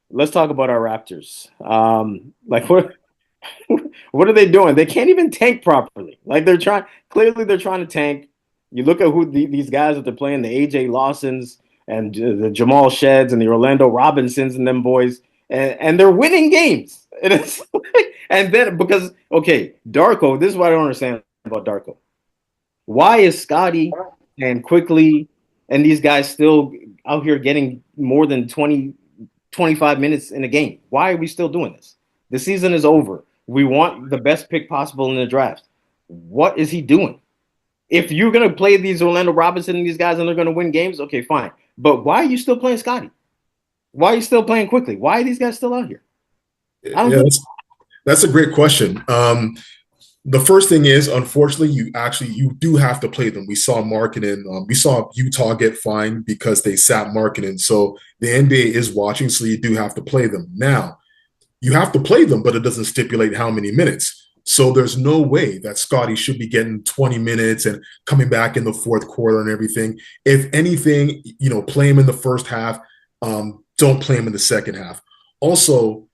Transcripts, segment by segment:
Let's talk about our Raptors. Like what are they doing? They can't even tank properly. Like clearly they're trying to tank. You look at these guys that they're playing, the AJ Lawsons and the Jamal Sheds and the Orlando Robinsons and them boys, and they're winning games. And it's and then because okay, Darko, this is what I don't understand about Darko. Why is Scotty and Quickly and these guys still out here getting more than 25 minutes in a game? Why are we still doing this? The season is over. We want the best pick possible in the draft. What is he doing? If you're going to play these Orlando Robinson and these guys and they're going to win games, okay, fine. But why are you still playing Scotty? Why are you still playing Quickly? Why are these guys still out here? Yeah, that's a great question. The first thing is, unfortunately, you do have to play them. We saw Markkanen. We saw Utah get fined because they sat Markkanen. So the NBA is watching, so you do have to play them. Now, you have to play them, but it doesn't stipulate how many minutes. So there's no way that Scotty should be getting 20 minutes and coming back in the fourth quarter and everything. If anything, play him in the first half. Don't play him in the second half. Also,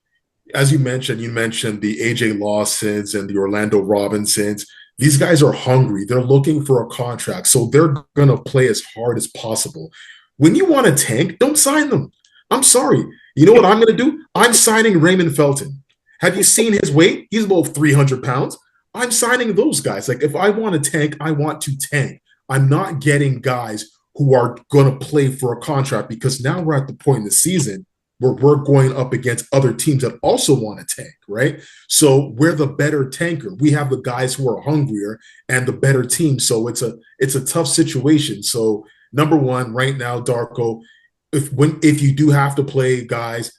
as you mentioned the AJ Lawsons and the Orlando Robinsons. These guys are hungry. They're looking for a contract. So they're going to play as hard as possible. When you want to tank, don't sign them. I'm sorry. You know what I'm going to do? I'm signing Raymond Felton. Have you seen his weight? He's about 300 pounds. I'm signing those guys. Like, if I want to tank, I want to tank. I'm not getting guys who are going to play for a contract, because now we're at the point in the season where we're going up against other teams that also want to tank, right? So we're the better tanker. We have the guys who are hungrier and the better team. So it's a tough situation. So number one, right now, Darko, if you do have to play guys,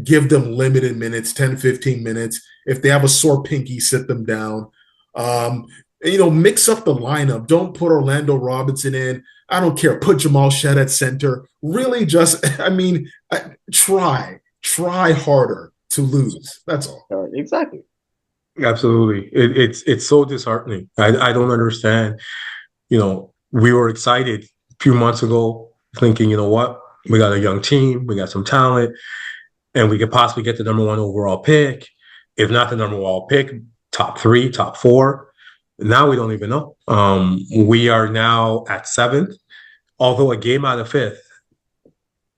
give them limited minutes, 10, 15 minutes. If they have a sore pinky, sit them down. Mix up the lineup. Don't put Orlando Robinson in. I don't care. Put Jamal Shed at center. Really try harder to lose. That's all. Exactly. Absolutely. It's so disheartening. I don't understand. We were excited a few months ago thinking, you know what? We got a young team. We got some talent. And we could possibly get the number one overall pick. If not the number one overall pick, top 3, top 4. Now we don't even know. We are now at 7th, although a game out of 5th,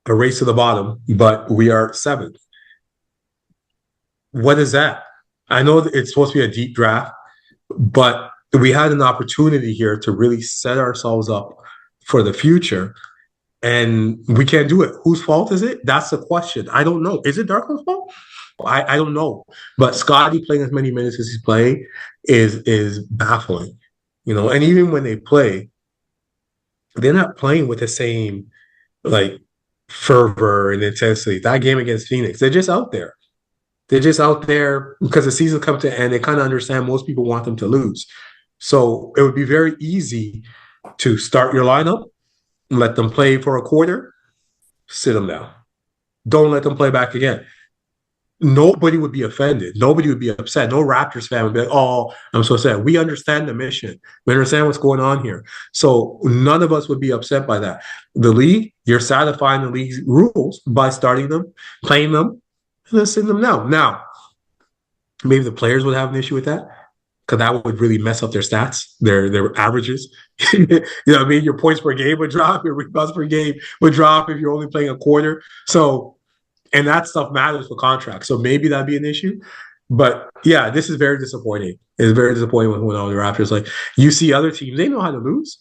a race to the bottom, but we are 7th. What is that? I know that it's supposed to be a deep draft, but we had an opportunity here to really set ourselves up for the future, and we can't do it. Whose fault is it? That's the question. I don't know. Is it Darko's fault? I don't know. But Scotty playing as many minutes as he's playing is baffling. And even when they play, they're not playing with the same fervor and intensity. That game against Phoenix, they're just out there. They're just out there because the season comes to an end. They kind of understand most people want them to lose. So it would be very easy to start your lineup, let them play for a quarter, sit them down. Don't let them play back again. Nobody would be offended. Nobody would be upset. No Raptors fan would be like, oh, I'm so sad. We understand the mission. We understand what's going on here. So none of us would be upset by that. The league, you're satisfying the league's rules by starting them, playing them, and then sitting them down. Now, maybe the players would have an issue with that, because that would really mess up their stats, their averages. You know what I mean? Your points per game would drop. Your rebounds per game would drop if you're only playing a quarter. So, and that stuff matters for contracts. So maybe that'd be an issue. But yeah, this is very disappointing. It's very disappointing when all the Raptors, you see other teams, they know how to lose.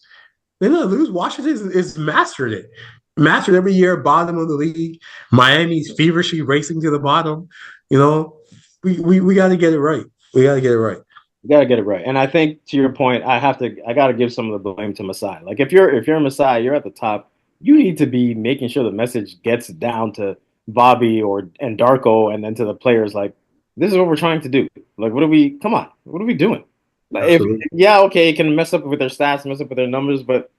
They know how to lose. Washington is mastered it. Mastered every year, bottom of the league. Miami's feverishly racing to the bottom. We got to get it right. We got to get it right. You got to get it right. And I think, to your point, I got to give some of the blame to Masai. Like, if you're Masai, you're at the top, you need to be making sure the message gets down to Bobby and Darko, and then to the players, like, this is what we're trying to do. Like, what are we doing? Like, it can mess up with their stats, mess up with their numbers, but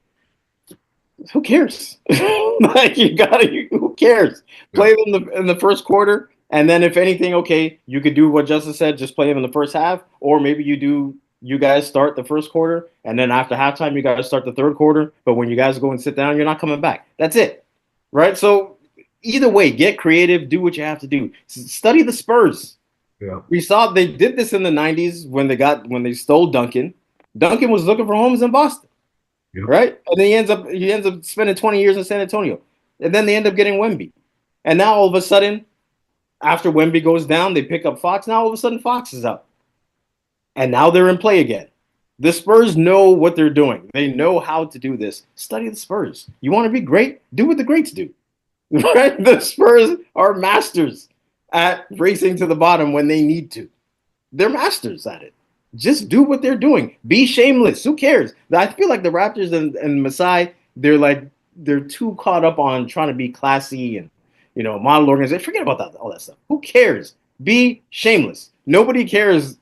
who cares? Who cares? Play them in the first quarter, and then if anything, okay, you could do what Justice said, just play them in the first half, or maybe you do you guys start the first quarter, and then after halftime, you guys start the third quarter. But when you guys go and sit down, you're not coming back. That's it, right? So either way, get creative, do what you have to do. Study the Spurs. Yeah. We saw they did this in the '90s when they stole Duncan. Duncan was looking for homes in Boston, Yeah. right? And then he ends up spending 20 years in San Antonio, and then they end up getting Wemby. And now all of a sudden, after Wemby goes down, they pick up Fox. Now all of a sudden, Fox is out. And now they're in play again. The Spurs know what they're doing. They know how to do this. Study the Spurs. You want to be great? Do what the greats do. Right? The Spurs are masters at racing to the bottom when they need to. They're masters at it. Just do what they're doing. Be shameless. Who cares? I feel like the Raptors and Masai, they're too caught up on trying to be classy and model organization. Forget about that, all that stuff. Who cares? Be shameless. Nobody cares.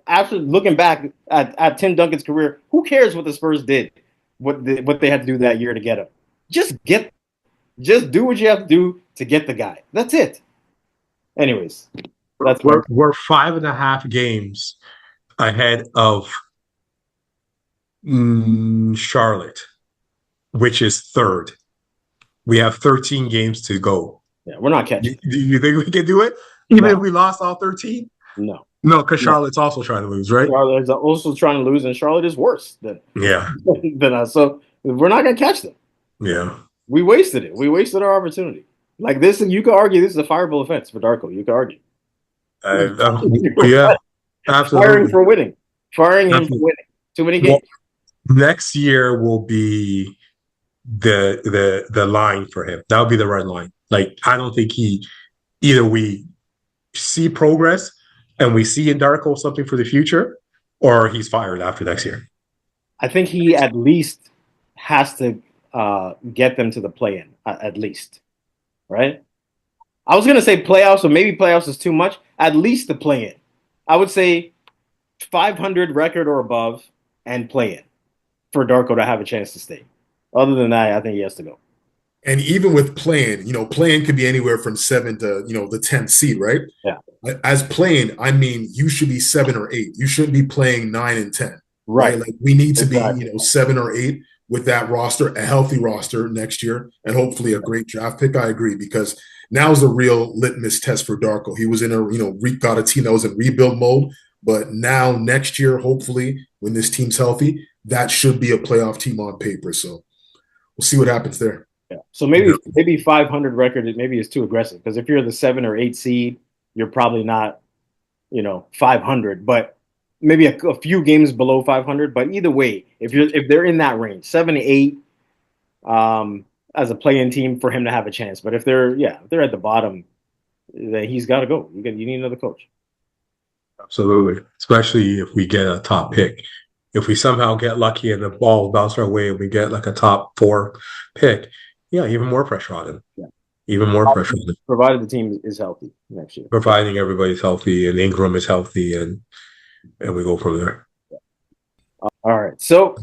After looking back at Tim Duncan's career, who cares what the Spurs did, what they had to do that year to get him? Just do what you have to do to get the guy. That's it. Anyways, we're 5.5 games ahead of Charlotte, which is third. We have 13 games to go. Yeah, we're not catching. Do you think we can do it? Even if we lost all 13? No. No, because Charlotte's also trying to lose, right? Charlotte's also trying to lose, and Charlotte is worse than us. So we're not going to catch them. Yeah. We wasted it. We wasted our opportunity. Like this, you could argue this is a fireable offense for Darko. You could argue. Yeah, absolutely. Firing for winning. Firing him for winning. Too many games. Well, next year will be the line for him. That'll be the red line. Like, I don't think either we see progress and we see in Darko something for the future, or he's fired after next year. I think he at least has to get them to the play-in, at least, right? I was going to say playoffs, so maybe playoffs is too much. At least the play-in. I would say 500 record or above and play-in for Darko to have a chance to stay. Other than that, I think he has to go. And even with playing, playing could be anywhere from 7 to, the 10th seed, right? Yeah. As playing, I mean, you should be 7 or 8. You shouldn't be playing 9 and 10. Right. Like we need to be, 7 or 8 with that roster, a healthy roster next year, and hopefully a great draft pick. I agree, because now is the real litmus test for Darko. He was in got a team that was in rebuild mode, but now next year, hopefully, when this team's healthy, that should be a playoff team on paper. So we'll see what happens there. Yeah. So maybe 500 record maybe is too aggressive, because if you're the 7 or 8 seed, you're probably not, 500, but maybe a few games below 500. But either way, if they're in that range, 7 to 8, as a play-in team for him to have a chance. But if they're at the bottom, then he's got to go. You need another coach. Absolutely, especially if we get a top pick. If we somehow get lucky and the ball bounces our way and we get like a top 4 pick, even more pressure on him. Yeah. Even more pressure on him. Provided the team is healthy next year. Providing everybody's healthy and Ingram is healthy, and we go from there. All right. So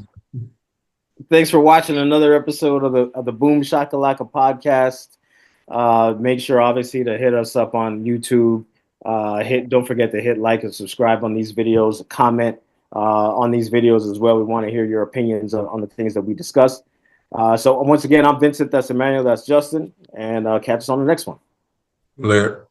thanks for watching another episode of the Boom Shakalaka podcast. Make sure obviously to hit us up on YouTube. Don't forget to hit like and subscribe on these videos, comment on these videos as well. We want to hear your opinions on the things that we discussed. So once again, I'm Vincent. That's Emmanuel. That's Justin. And catch us on the next one. Later.